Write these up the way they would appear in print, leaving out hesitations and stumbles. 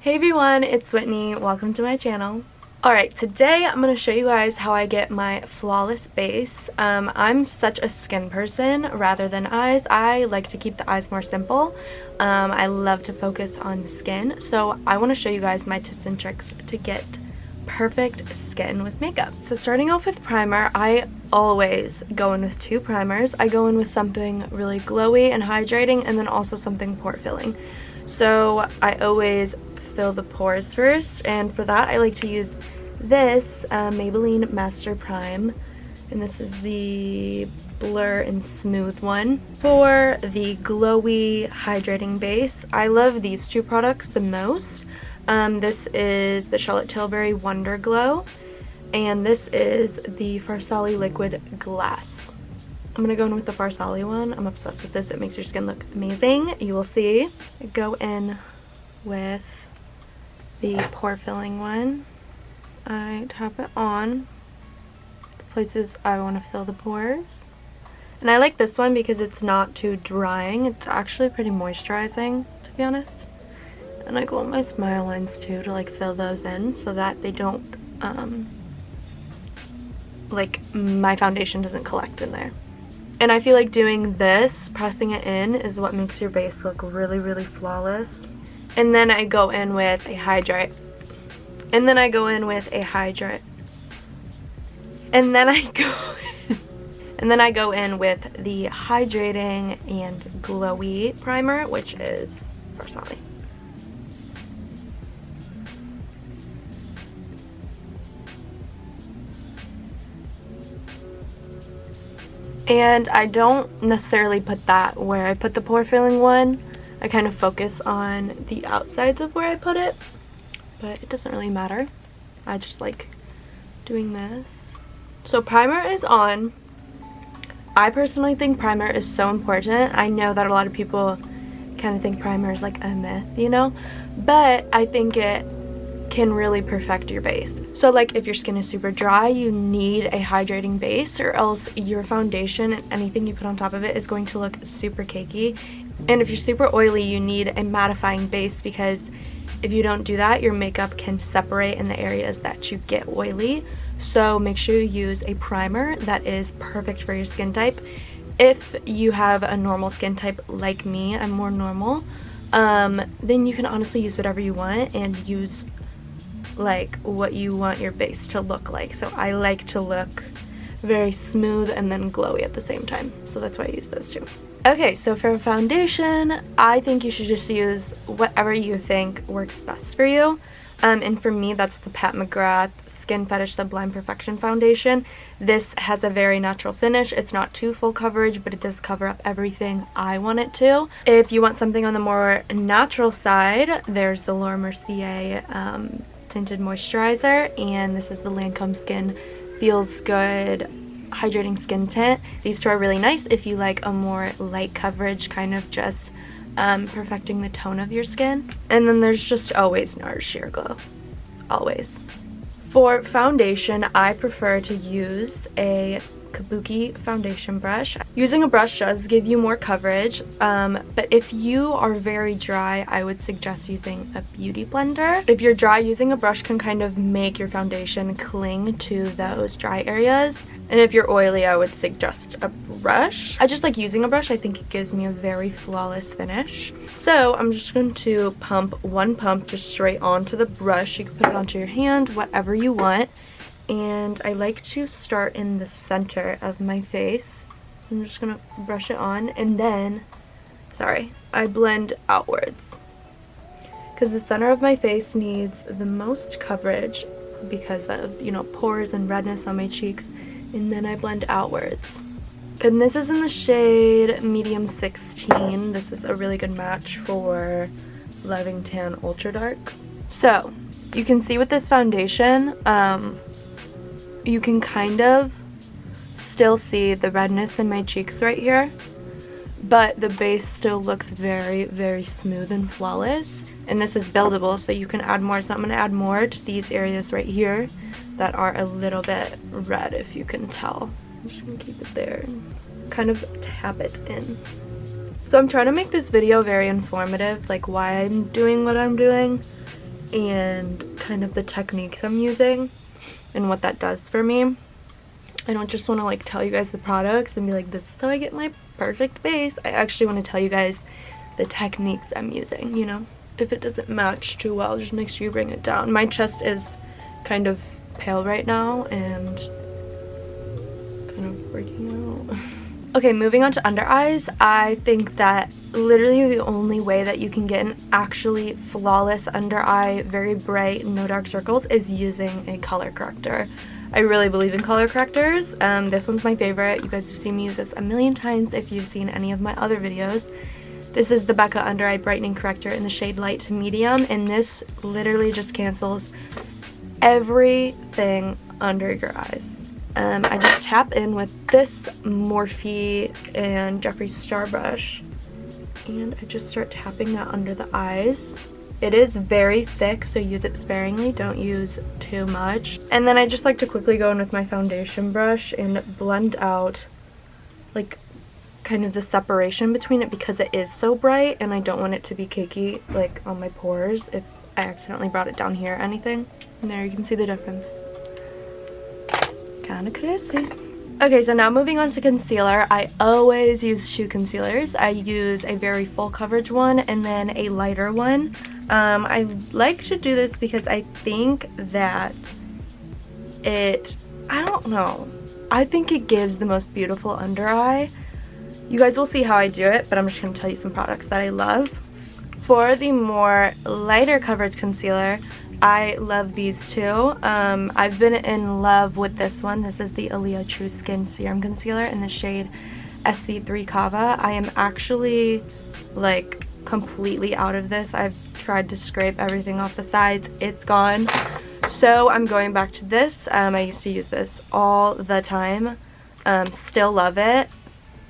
Hey everyone, it's Whitney. Welcome to my channel. Alright, today I'm going to show you guys how I get my flawless base. I'm such a skin person rather than eyes. I like to keep the eyes more simple. I love to focus on the skin, so I want to show you guys my tips and tricks to get perfect skin with makeup. So starting off with primer, I always go in with two primers. I go in with something really glowy and hydrating, and then also something pore filling. So I always fill the pores first, and for that I like to use this Maybelline Master Prime, and this is the blur and smooth one. For the glowy hydrating base, I love these two products the most. This is the Charlotte Tilbury Wonder Glow, and this is the Farsali Liquid Glass. I'm gonna go in with the Farsali one. I'm obsessed with this. It makes your skin look amazing. You will see. I go in with the pore filling one. I tap it on the places I want to fill the pores. And I like this one because it's not too drying. It's actually pretty moisturizing, to be honest. And I go on my smile lines too to like fill those in so that they don't, like my foundation doesn't collect in there. And I feel like doing this, pressing it in, is what makes your base look really, really flawless. And then I go in with a hydrate. And then I go in with a hydrate. And then I go and then I go in with the hydrating and glowy primer, which is Farsali. And I don't necessarily put that where I put the pore filling one. I kind of focus on the outsides of where I put it, but it doesn't really matter. I just like doing this. So primer is on. I personally think primer is so important. I know that a lot of people kind of think primer is like a myth, you know, but I think it can really perfect your base. So like if your skin is super dry, you need a hydrating base, or else your foundation and anything you put on top of it is going to look super cakey. And if you're super oily, you need a mattifying base, because if you don't do that, your makeup can separate in the areas that you get oily. So make sure you use a primer that is perfect for your skin type. If you have a normal skin type like me, I'm more normal, then you can honestly use whatever you want and use like what you want your base to look like. So I like to look very smooth and then glowy at the same time, so that's why I use those two. Okay, so for foundation, I think you should just use whatever you think works best for you. And for me, that's the Mcgrath Skin Fetish Sublime Perfection Foundation. This has a very natural finish. It's not too full coverage, but it does cover up everything I want it to. If you want something on the more natural side, there's the Mercier Tinted Moisturizer, and this is the Lancome Skin Feels Good Hydrating Skin Tint. These two are really nice if you like a more light coverage, kind of just perfecting the tone of your skin. And then there's just always NARS Sheer Glow. Always. For foundation, I prefer to use a Kabuki foundation brush. Using a brush does give you more coverage, but if you are very dry, I would suggest using a beauty blender. If you're dry, using a brush can kind of make your foundation cling to those dry areas. And if you're oily, I would suggest a brush. I just like using a brush. I think it gives me a very flawless finish. So I'm just going to pump one pump just straight onto the brush. You can put it onto your hand, whatever you want. And I like to start in the center of my face. So I'm just gonna brush it on, and then, I blend outwards. Because the center of my face needs the most coverage because of, you know, pores and redness on my cheeks. And then I blend outwards. And this is in the shade Medium 16. This is a really good match for Loving Tan Ultra Dark. So, you can see with this foundation, you can kind of still see the redness in my cheeks right here, but the base still looks very, very smooth and flawless. And this is buildable, so you can add more. So I'm going to add more to these areas right here that are a little bit red, if you can tell. I'm just going to keep it there and kind of tap it in. So I'm trying to make this video very informative, like why I'm doing what I'm doing. and kind of the techniques I'm using and what that does for me. I don't just want to like tell you guys the products and be like, this is how I get my perfect base. I actually want to tell you guys the techniques I'm using, you know? If it doesn't match too well, just make sure you bring it down. My chest is kind of pale right now and kind of breaking out. Okay, moving on to under eyes. I think that literally the only way that you can get an actually flawless under eye, very bright, no dark circles, is using a color corrector. I really believe in color correctors. This one's my favorite. You guys have seen me use this a million times if you've seen any of my other videos. This is the Becca Under Eye Brightening Corrector in the shade Light to Medium, and this literally just cancels everything under your eyes. I just tap in with this Morphe and Jeffree Star brush, and I just start tapping that under the eyes. It is very thick, so use it sparingly, don't use too much. And then I just like to quickly go in with my foundation brush and blend out like kind of the separation between it, because it is so bright and I don't want it to be cakey like on my pores if I accidentally brought it down here or anything. And there you can see the difference. Kind of crazy. Okay, so now moving on to concealer. I always use two concealers. I use a very full coverage one and then a lighter one. I like to do this because I think that I don't know, I think it gives the most beautiful under eye. You guys will see how I do it, but I'm just going to tell you some products that I love. For the more lighter coverage concealer, I love these two. I've been in love with this one. This is the Aaliyah True Skin Serum Concealer in the shade SC3 Kava. I am actually like completely out of this. I've tried to scrape everything off the sides. It's gone. So I'm going back to this. I used to use this all the time. Still love it.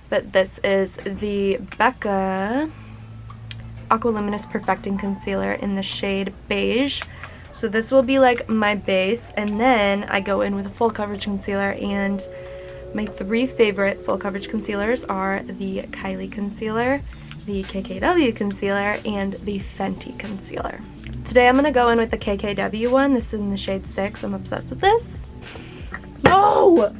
But this is the Becca Aqua Luminous Perfecting Concealer in the shade Beige. So this will be like my base, and then I go in with a full coverage concealer, and my three favorite full coverage concealers are the Kylie Concealer, the KKW Concealer, and the Fenty Concealer. Today I'm going to go in with the KKW one. This is in the shade 6. I'm obsessed with this. No!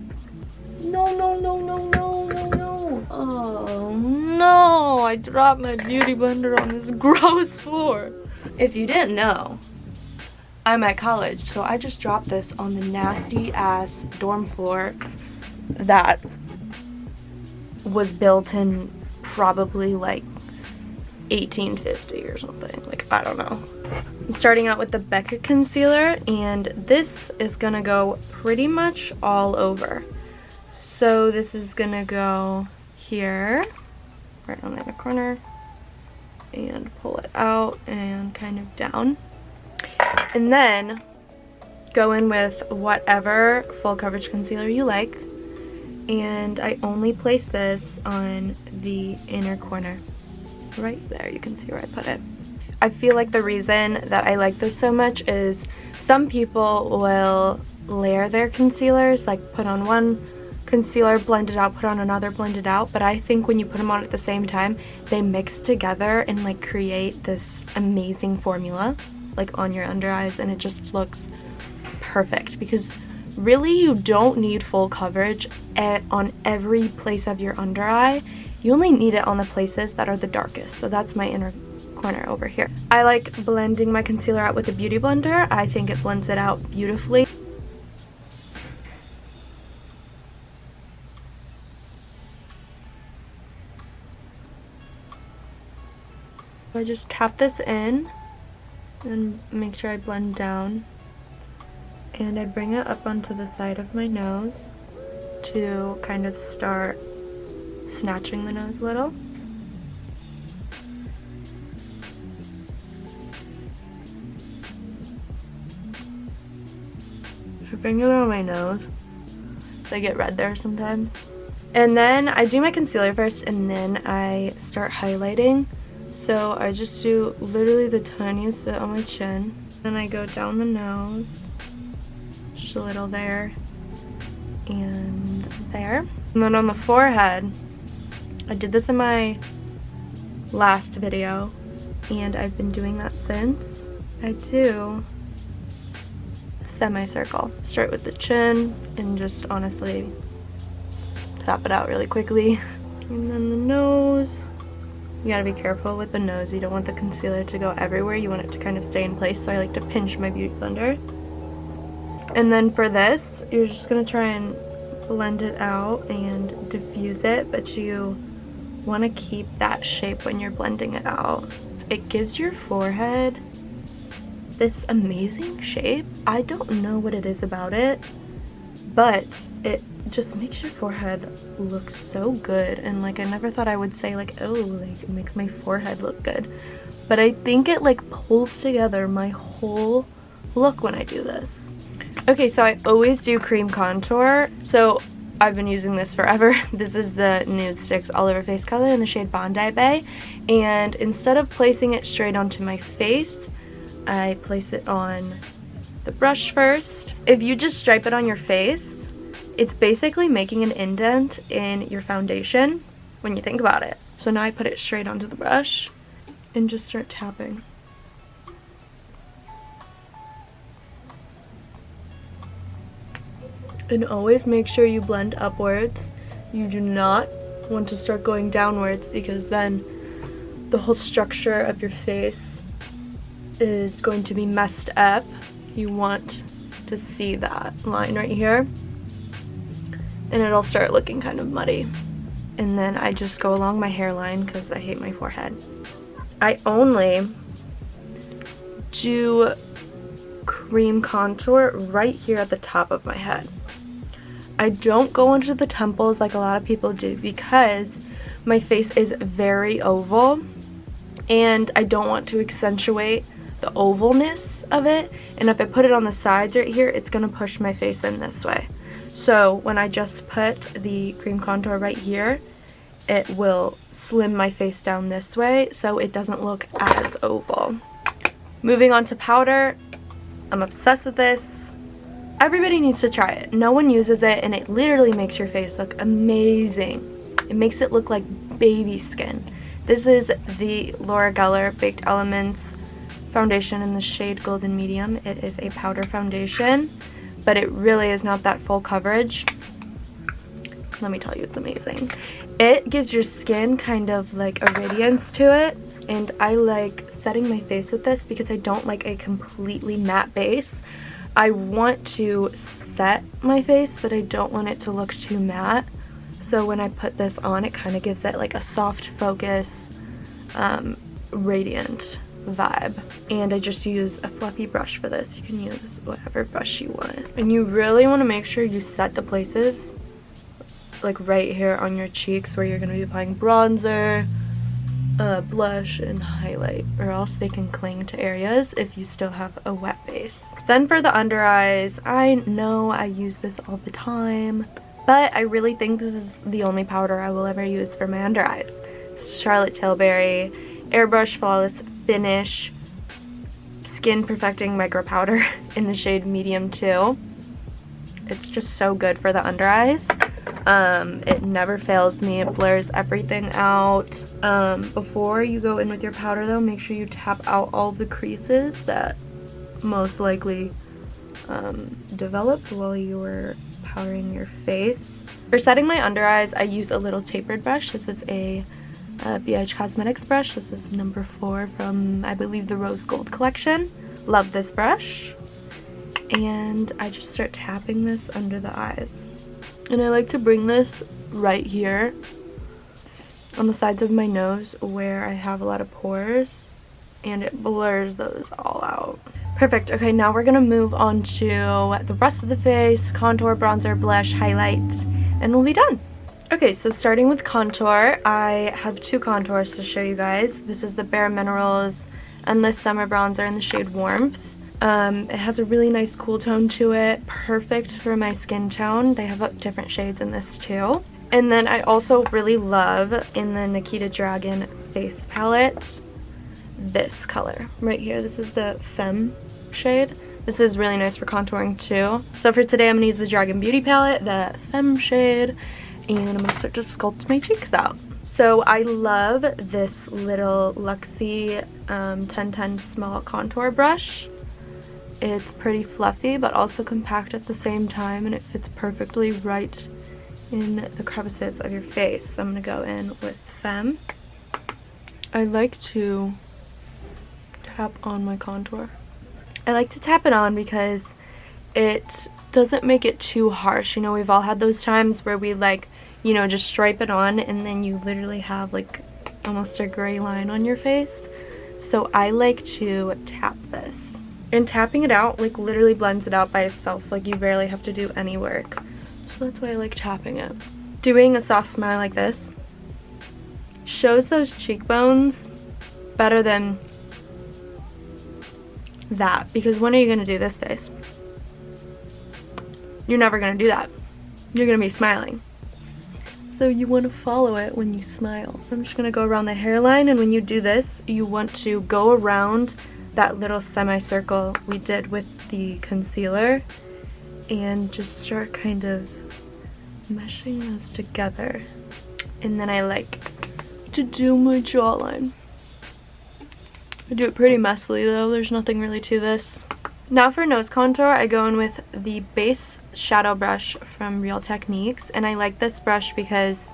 No, no, no, no, no, no, no. Oh, no. I dropped my beauty blender on this gross floor. If you didn't know, I'm at college, so I just dropped this on the nasty ass dorm floor that was built in probably like 1850 or something. Like, I don't know. I'm starting out with the Becca concealer, and this is gonna go pretty much all over. So this is gonna go here, right on the inner corner, and pull it out and kind of down. And then go in with whatever full coverage concealer you like. And I only place this on the inner corner. Right there, you can see where I put it. I feel like the reason that I like this so much is some people will layer their concealers, like put on one concealer, blend it out, put on another, blend it out, but I think when you put them on at the same time, they mix together and like create this amazing formula like on your under eyes, and it just looks perfect, because really you don't need full coverage on every place of your under eye. You only need it on the places that are the darkest. So that's my inner corner over here. I like blending my concealer out with a beauty blender. I think it blends it out beautifully. I just tap this in and make sure I blend down, and I bring it up onto the side of my nose to kind of start snatching the nose a little. I bring it on my nose so I get red there sometimes. And then I do my concealer first, and then I start highlighting. So I just do literally the tiniest bit on my chin. Then I go down the nose, just a little there and there. And then on the forehead, I did this in my last video, and I've been doing that since. I do a semicircle. Start with the chin and just honestly tap it out really quickly. And then the nose. You gotta be careful with the nose. You don't want the concealer to go everywhere. You want it to kind of stay in place. So I like to pinch my beauty blender. And then for this, you're just gonna try and blend it out and diffuse it, but you want to keep that shape when you're blending it out. It gives your forehead this amazing shape. I don't know what it is about it, but it just makes your forehead look so good. And like, I never thought I would say like, oh, like it makes my forehead look good, but I think it like pulls together my whole look when I do this. Okay, so I always do cream contour. So I've been using this forever. This is the Nudestix all over face color in the shade Bondi Bay. And instead of placing it straight onto my face, I place it on the brush first. If you just stripe it on your face, it's basically making an indent in your foundation when you think about it. So now I put it straight onto the brush and just start tapping. And always make sure you blend upwards. You do not want to start going downwards because then the whole structure of your face is going to be messed up. You want to see that line right here. And it'll start looking kind of muddy. And then I just go along my hairline because I hate my forehead. I only do cream contour right here at the top of my head. I don't go into the temples like a lot of people do because my face is very oval and I don't want to accentuate the ovalness of it. And if I put it on the sides right here, it's going to push my face in this way. So when I just put the cream contour right here, it will slim my face down this way so it doesn't look as oval. Moving on to powder. I'm obsessed with this. Everybody needs to try it. No one uses it and it literally makes your face look amazing. It makes it look like baby skin. This is the Laura Geller Baked Elements foundation in the shade Golden Medium. It is a powder foundation, but it really is not that full coverage. Let me tell you, it's amazing. It gives your skin kind of like a radiance to it, and I like setting my face with this because I don't like a completely matte base. I want to set my face, but I don't want it to look too matte. So when I put this on, it kind of gives it like a soft focus, radiant vibe. And I just use a fluffy brush for this. You can use whatever brush you want. And you really want to make sure you set the places like right here on your cheeks where you're going to be applying bronzer, blush, and highlight, or else they can cling to areas if you still have a wet base. Then for the under eyes, I know I use this all the time, but I really think this is the only powder I will ever use for my under eyes. Charlotte Tilbury Airbrush Flawless Finish Skin Perfecting Micro Powder in the shade Medium 2. It's just so good for the under eyes. It never fails me. It blurs everything out. Before you go in with your powder though, make sure you tap out all the creases that most likely developed while you were powdering your face. For setting my under eyes, I use a little tapered brush. This is a Kylie Cosmetics brush. This is number 4 from, I believe, the Rose Gold collection. Love this brush. And I just start tapping this under the eyes. And I like to bring this right here on the sides of my nose where I have a lot of pores, and it blurs those all out. Perfect. Okay, now we're gonna move on to the rest of the face, contour, bronzer, blush, highlights, and we'll be done. Okay, so starting with contour, I have 2 contours to show you guys. This is the Bare Minerals Endless Summer Bronzer in the shade Warmth. It has a really nice cool tone to it, perfect for my skin tone. They have different shades in this too. And then I also really love, in the Nikita Dragun face palette, this color right here. This is the Femme shade. This is really nice for contouring too. So for today, I'm going to use the Dragun Beauty palette, the Femme shade, and I'm going to start to sculpt my cheeks out. So I love this little Luxie 1010 small contour brush. It's pretty fluffy but also compact at the same time, and it fits perfectly right in the crevices of your face. So I'm going to go in with Femme. I like to tap on my contour. I like to tap it on because it doesn't make it too harsh. You know, we've all had those times where we like, you know, just stripe it on and then you literally have like almost a gray line on your face. So I like to tap this. And tapping it out like literally blends it out by itself. Like you barely have to do any work. So that's why I like tapping it. Doing a soft smile like this shows those cheekbones better than that, because when are you going to do this face? You're never going to do that. You're going to be smiling. So you want to follow it when you smile. I'm just going to go around the hairline, and when you do this, you want to go around that little semicircle we did with the concealer and just start kind of meshing those together. And then I like to do my jawline. I do it pretty messily though, there's nothing really to this. Now for nose contour, I go in with the base shadow brush from Real Techniques, and I like this brush because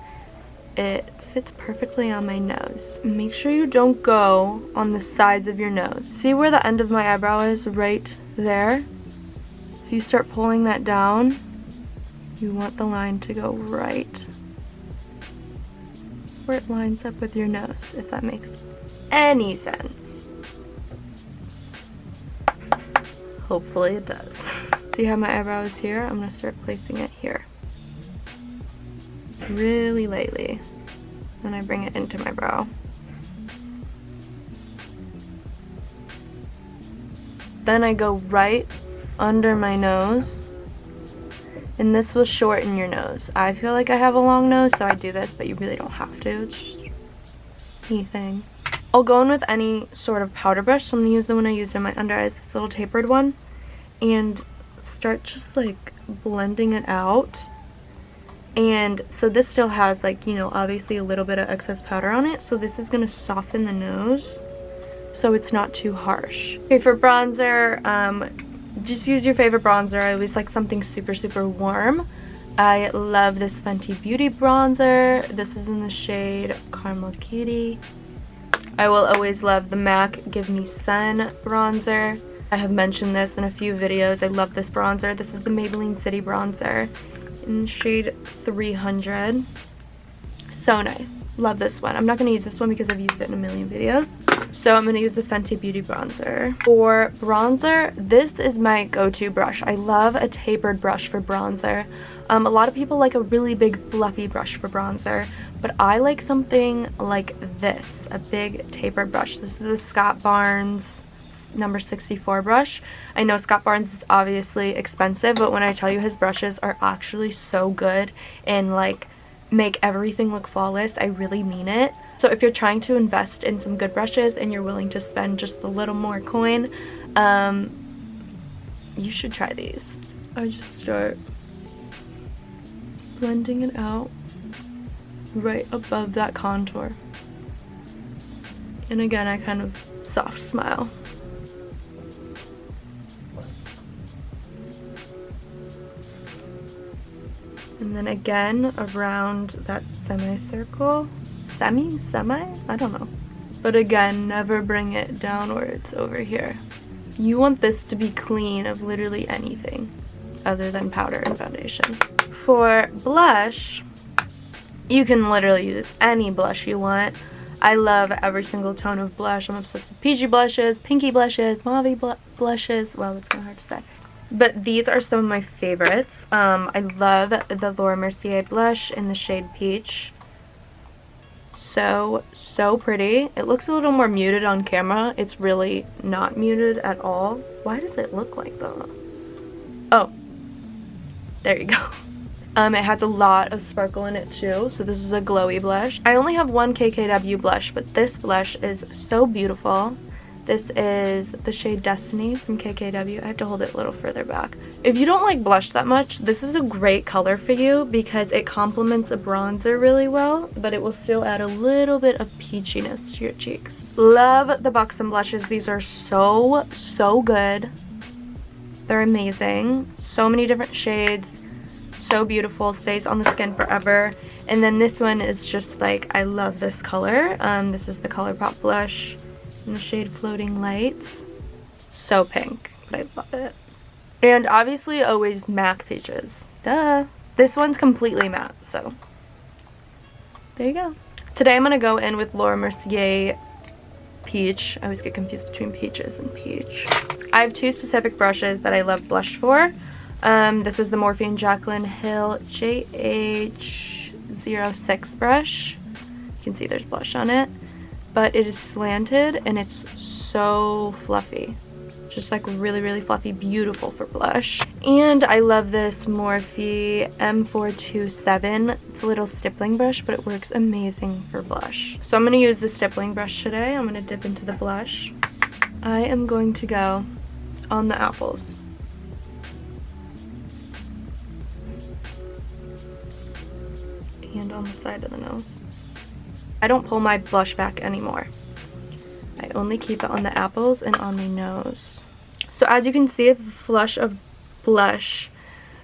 it fits perfectly on my nose. Make sure you don't go on the sides of your nose. See where the end of my eyebrow is? Right there. If you start pulling that down, you want the line to go right where it lines up with your nose, if that makes any sense. Hopefully it does. See how my eyebrow is here? I'm going to start placing it here. Really lightly. Then I bring it into my brow. Then I go right under my nose. And this will shorten your nose. I feel like I have a long nose, so I do this, but you really don't have to. It's just anything. I'll go in with any sort of powder brush. So I'm going to use the one I used in my under eyes, this little tapered one. And start just like blending it out. And so this still has like, you know, obviously a little bit of excess powder on it. So this is going to soften the nose so it's not too harsh. Okay, for bronzer, just use your favorite bronzer. I always like something super, super warm. I love this Fenty Beauty bronzer. This is in the shade Caramel Cutie. I will always love the MAC Give Me Sun bronzer. I have mentioned this in a few videos. I love this bronzer. This is the Maybelline City bronzer in the shade 300. So nice. Love this one. I'm not going to use this one because I've used it in a million videos. So I'm going to use the Fenty Beauty bronzer. For bronzer, this is my go-to brush. I love a tapered brush for bronzer. A lot of people like a really big fluffy brush for bronzer, but I like something like this, a big tapered brush. This is the Scott Barnes number 64 brush. I know Scott Barnes is obviously expensive, but when I tell you his brushes are actually so good and like make everything look flawless, I really mean it. So if you're trying to invest in some good brushes and you're willing to spend just a little more coin, you should try these. I just start blending it out right above that contour. And again, I kind of soft smile. And then again around that semicircle. Semi? I don't know. But again, never bring it downwards over here. You want this to be clean of literally anything other than powder and foundation. For blush, you can literally use any blush you want. I love every single tone of blush. I'm obsessed with peachy blushes, pinky blushes, mauve blushes. Well, that's kind of hard to say. But these are some of my favorites. I love the Laura Mercier blush in the shade Peach. So pretty. It looks a little more muted on camera. It's really not muted at all. Why does it look like that? Oh, there you go. It has a lot of sparkle in it too, so this is a glowy blush. I only have one KKW blush, but this blush is so beautiful. This is the shade Destiny from KKW. I have to hold it a little further back. If you don't like blush that much, this is a great color for you because it complements a bronzer really well, but it will still add a little bit of peachiness to your cheeks. Love the Buxom blushes. These are so good. They're amazing. So many different shades. So beautiful. Stays on the skin forever. And then this one is just like, I love this color. This is the ColourPop blush in the shade Floating Lights. So pink, but I love it. And obviously always MAC Peaches. Duh. This one's completely matte, so there you go. Today I'm going to go in with Laura Mercier Peach. I always get confused between peaches and peach. I have two specific brushes that I love blush for. This is the Morphe and Jaclyn Hill JH06 brush. You can see there's blush on it. But it is slanted and it's so fluffy. Just like really fluffy, beautiful for blush. And I love this Morphe M427. It's a little stippling brush, but it works amazing for blush. So I'm going to use the stippling brush today. I'm going to dip into the blush. I am going to go on the apples. And on the side of the nose. I don't pull my blush back anymore. I only keep it on the apples and on the nose. So as you can see, a flush of blush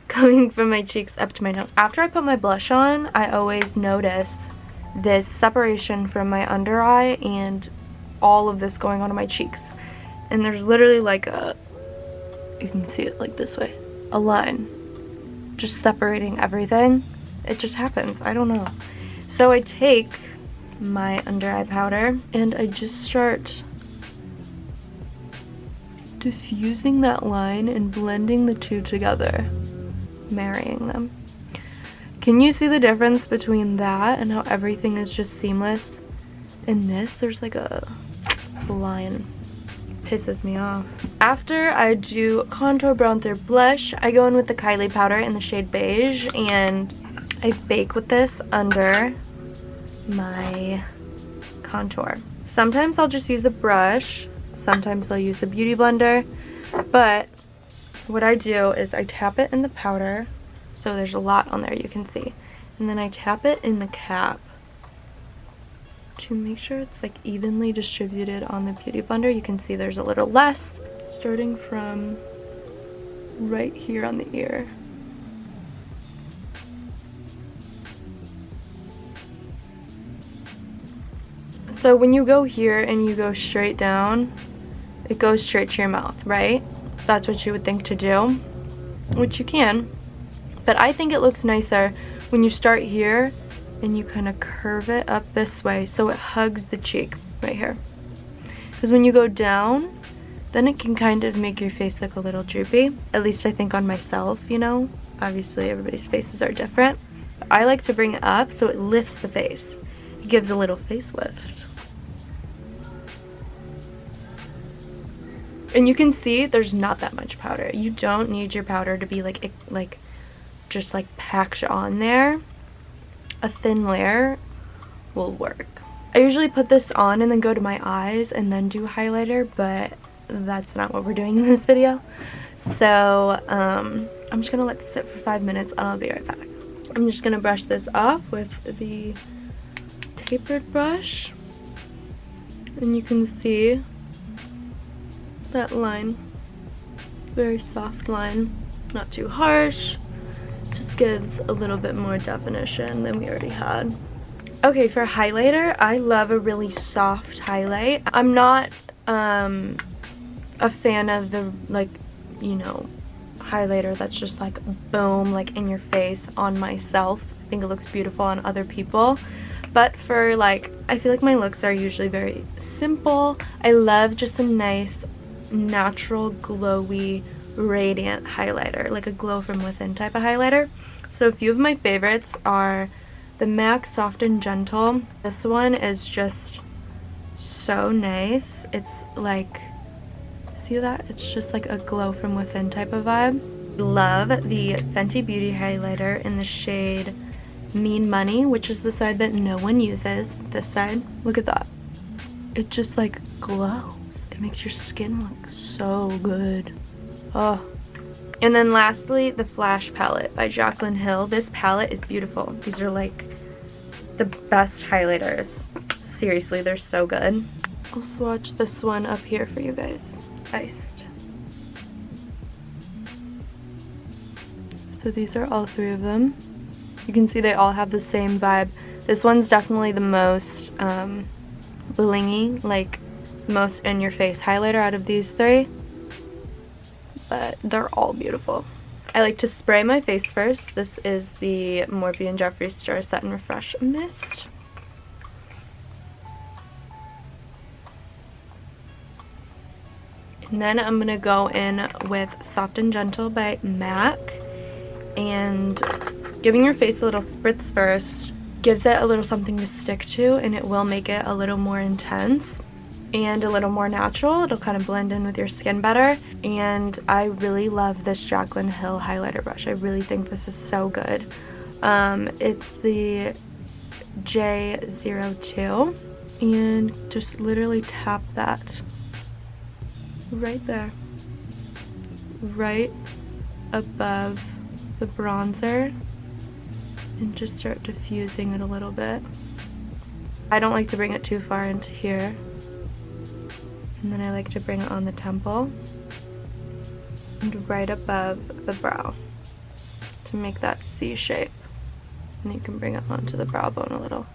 coming from my cheeks up to my nose. After I put my blush on, I always notice this separation from my under eye and all of this going onto my cheeks. And there's literally like a, you can see it like this way, a line just separating everything. It just happens. I don't know. So I take my under eye powder and I just start diffusing that line and blending the two together, marrying them. Can you see the difference between that and how everything is just seamless? In this, there's like a line. Pisses me off. After I do contour, bronzer, blush, I go in with the Kylie powder in the shade beige and I bake with this under my contour. Sometimes I'll just use a brush, sometimes I'll use a beauty blender, but what I do is I tap it in the powder, so there's a lot on there, you can see, and then I tap it in the cap to make sure it's like evenly distributed on the beauty blender. You can see there's a little less, starting from right here on the ear. So when you go here and you go straight down, it goes straight to your mouth, right? That's what you would think to do, which you can. But I think it looks nicer when you start here and you kind of curve it up this way so it hugs the cheek right here. Because when you go down, then it can kind of make your face look a little droopy. At least I think on myself, you know? Obviously everybody's faces are different. I like to bring it up so it lifts the face. It gives a little facelift. And you can see there's not that much powder. You don't need your powder to be like just like packed on there. A thin layer will work. I usually put this on and then go to my eyes and then do highlighter, but that's not what we're doing in this video. So I'm just gonna let this sit for 5 minutes and I'll be right back. I'm just gonna brush this off with the tapered brush, and you can see that line, very soft line, not too harsh, just gives a little bit more definition than we already had. Okay, for highlighter, I love a really soft highlight. I'm not a fan of the, like, you know, highlighter that's just like boom, like in your face on myself. I think it looks beautiful on other people. But for like, I feel like my looks are usually very simple. I love just a nice, natural, glowy, radiant highlighter, like a glow from within type of highlighter. So a few of my favorites are the MAC Soft and Gentle. This one is just so nice. It's like, see that? It's just like a glow from within type of vibe. Love the Fenty Beauty highlighter in the shade Mean Money, which is the side that no one uses. This side, look at that. It just like glows. It makes your skin look so good. Oh. And then lastly, the Flash palette by Jaclyn Hill. This palette is beautiful. These are like the best highlighters. Seriously, they're so good. I'll swatch this one up here for you guys. Iced. So these are all 3 of them. You can see they all have the same vibe. This one's definitely the most blingy, like most in your face highlighter out of these 3. But they're all beautiful. I like to spray my face first. This is the Morphe and Jeffree Star Set and Refresh Mist. And then I'm going to go in with Soft and Gentle by MAC. And giving your face a little spritz first gives it a little something to stick to, and it will make it a little more intense and a little more natural. It'll kind of blend in with your skin better. And I really love this Jaclyn Hill highlighter brush. I really think this is so good. It's the J02, and just literally tap that right there, right above the bronzer, and just start diffusing it a little bit. I don't like to bring it too far into here. And then I like to bring it on the temple and right above the brow to make that C shape. And you can bring it onto the brow bone a little.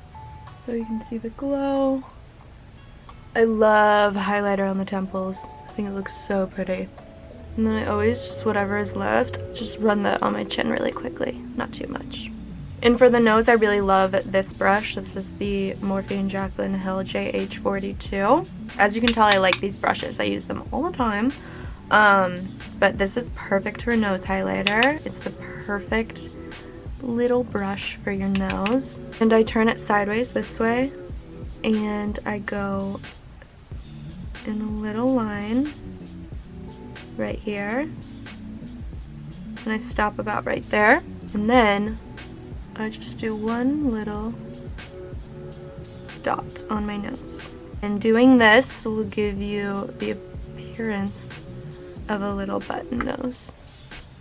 So you can see the glow. I love highlighter on the temples. I think it looks so pretty. And then I always just, whatever is left, just run that on my chin really quickly. Not too much. And for the nose, I really love this brush. This is the Morphe and Jaclyn Hill JH42. As you can tell, I like these brushes. I use them all the time. But this is perfect for a nose highlighter. It's the perfect little brush for your nose. And I turn it sideways this way, and I go in a little line right here. And I stop about right there. And then I just do one little dot on my nose. And doing this will give you the appearance of a little button nose.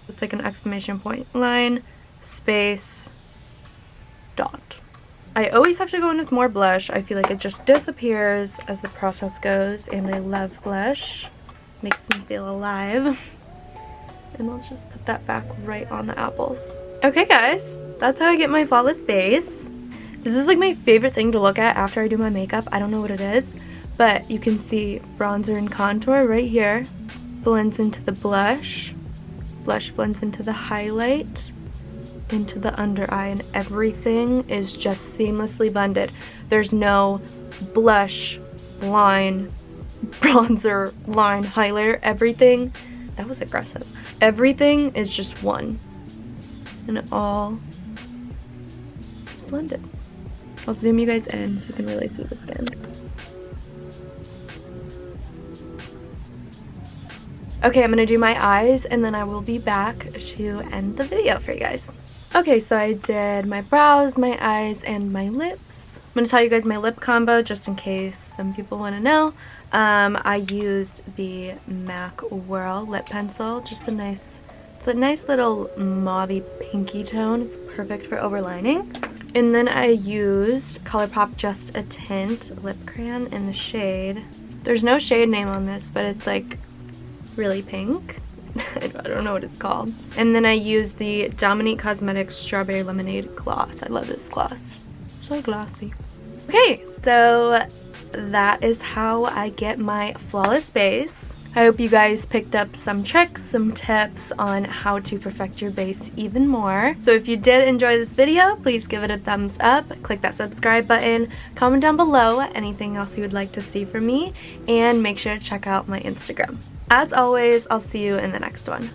It's like an exclamation point, line, space, dot. I always have to go in with more blush. I feel like it just disappears as the process goes, and I love blush. Makes me feel alive. And I'll just put that back right on the apples. Okay guys, that's how I get my flawless base. This is like my favorite thing to look at after I do my makeup. I don't know what it is, but you can see bronzer and contour right here. Blends into the blush. Blush blends into the highlight, into the under eye, and everything is just seamlessly blended. There's no blush, line, bronzer, line, highlighter. Everything, that was aggressive. Everything is just one. And it all is blended. I'll zoom you guys in so you can really see the skin. Okay, I'm gonna do my eyes, and then I will be back to end the video for you guys. Okay, so I did my brows, my eyes, and my lips. I'm gonna tell you guys my lip combo just in case some people wanna know. I used the macworld lip pencil, just it's a nice little mauvey pinky tone. It's perfect for overlining. And then I used ColourPop Just a Tint lip crayon in the shade. There's no shade name on this, but it's like really pink. I don't know what it's called. And then I used the Kylie Cosmetics Strawberry Lemonade Gloss. I love this gloss. So glossy. Okay, so that is how I get my flawless base. I hope you guys picked up some tricks, some tips on how to perfect your base even more. So if you did enjoy this video, please give it a thumbs up, click that subscribe button, comment down below anything else you would like to see from me, and make sure to check out my Instagram. As always, I'll see you in the next one.